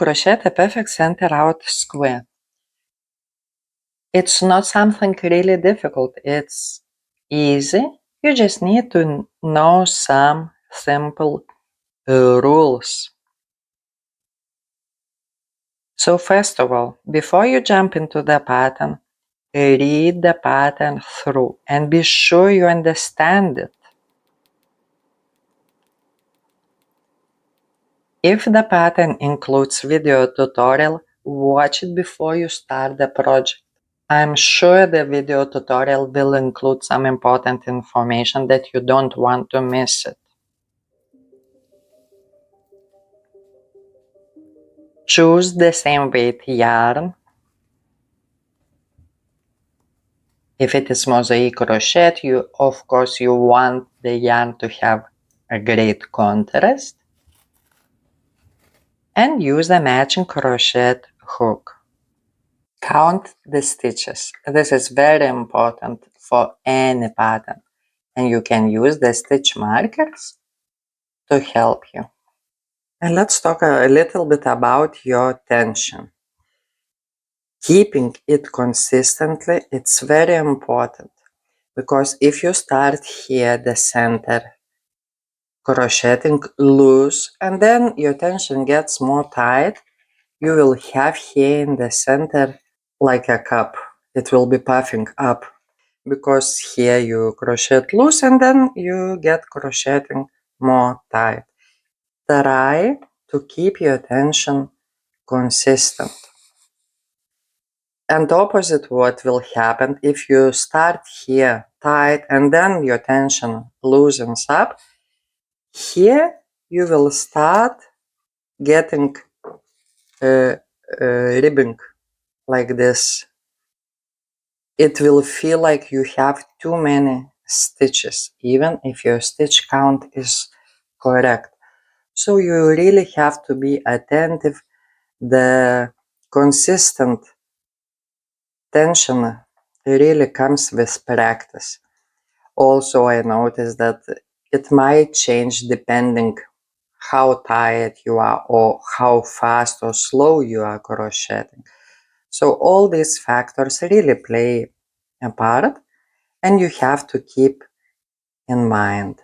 crochet a perfect center out square. It's not something really difficult, it's easy. You just need to know some simple rules. So first of all, before you jump into the pattern, read the pattern through and be sure you understand it. If the pattern includes video tutorial, watch it before you start the project. I'm sure the video tutorial will include some important information that you don't want to miss it. Choose the same weight yarn. If it is mosaic crochet, of course you want the yarn to have a great contrast. And use a matching crochet hook. Count the stitches. This is very important for any pattern, and you can use the stitch markers to help you. And let's talk a little bit about your tension. Keeping it consistently, it's very important, because if you start here the center crocheting loose and then your tension gets more tight, you will have here in the center like a cup. It will be puffing up because here you crochet loose and then you get crocheting more tight. Try to keep your tension consistent. And opposite what will happen if you start here tight and then your tension loosens up, here you will start getting ribbing like this. It will feel like you have too many stitches, even if your stitch count is correct. So you really have to be attentive. The consistent tension really comes with practice. Also, I noticed that it might change depending how tired you are or how fast or slow you are crocheting. So all these factors really play a part, and you have to keep in mind.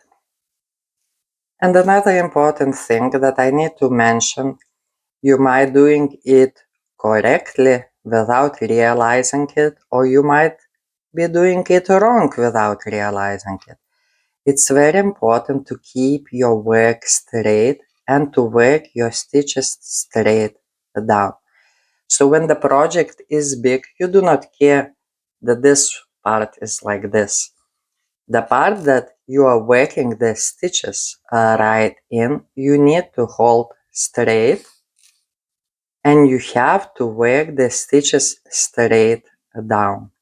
And another important thing that I need to mention, you might doing it correctly without realizing it, or you might be doing it wrong without realizing it. It's very important to keep your work straight and to work your stitches straight down. So when the project is big, you do not care that this part is like this. The part that you are working the stitches right in, you need to hold straight, and you have to work the stitches straight down.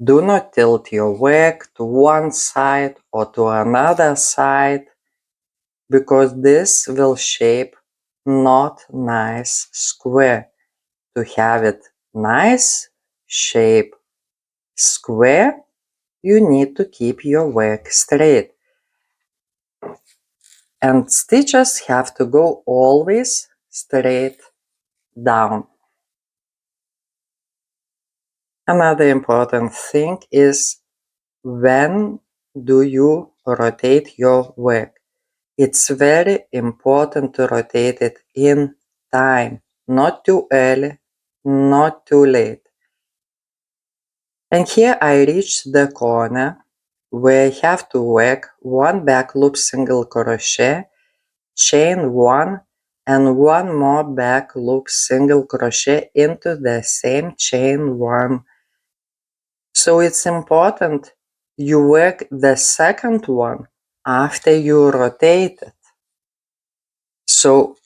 Do not tilt your work to one side or to another side, because this will shape not nice square. To have it nice shape square, you need to keep your work straight. And stitches have to go always straight down. Another important thing is, when do you rotate your work? It's very important to rotate it in time, not too early, not too late. And here I reached the corner where I have to work one back loop single crochet, chain one, and one more back loop single crochet into the same chain one. So it's important you work the second one after you rotate it. So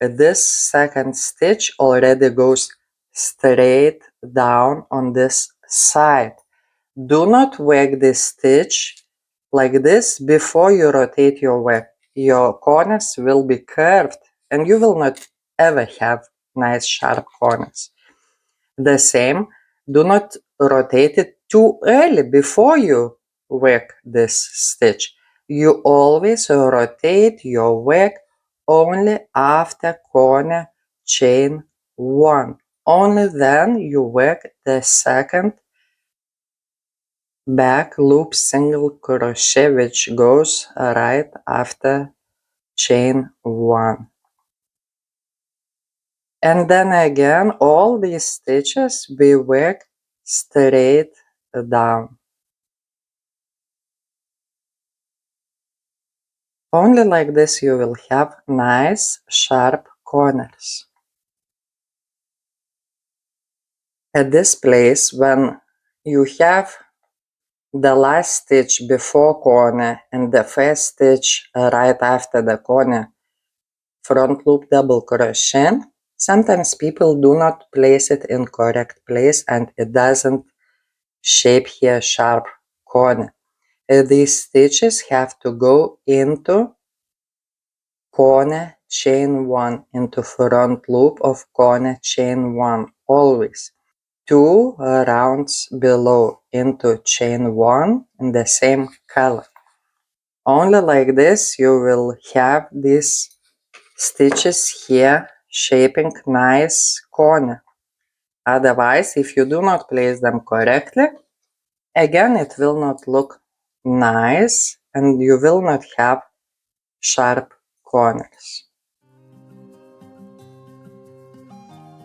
this second stitch already goes straight down on this side. Do not work this stitch like this before you rotate your work. Your corners will be curved and you will not ever have nice sharp corners. The same, do not rotate it too early before you work this stitch. You always rotate your work only after corner chain 1. Only then you work the second back loop single crochet, which goes right after chain 1. And then again, all these stitches we work straight down. Only like this you will have nice sharp corners. At this place, when you have the last stitch before corner and the first stitch right after the corner front loop double crochet, sometimes people do not place it in correct place and it doesn't shape here sharp corner. These stitches have to go into corner chain 1, into front loop of corner chain 1, always. 2 rounds below into chain 1 in the same color. Only like this you will have these stitches here shaping nice corner. Otherwise, if you do not place them correctly, again it will not look nice and you will not have sharp corners.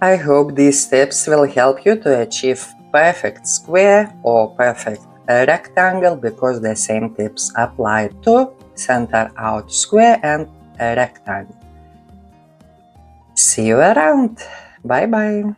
I hope these tips will help you to achieve perfect square or perfect rectangle, because the same tips apply to center out square and a rectangle. See you around. Bye bye.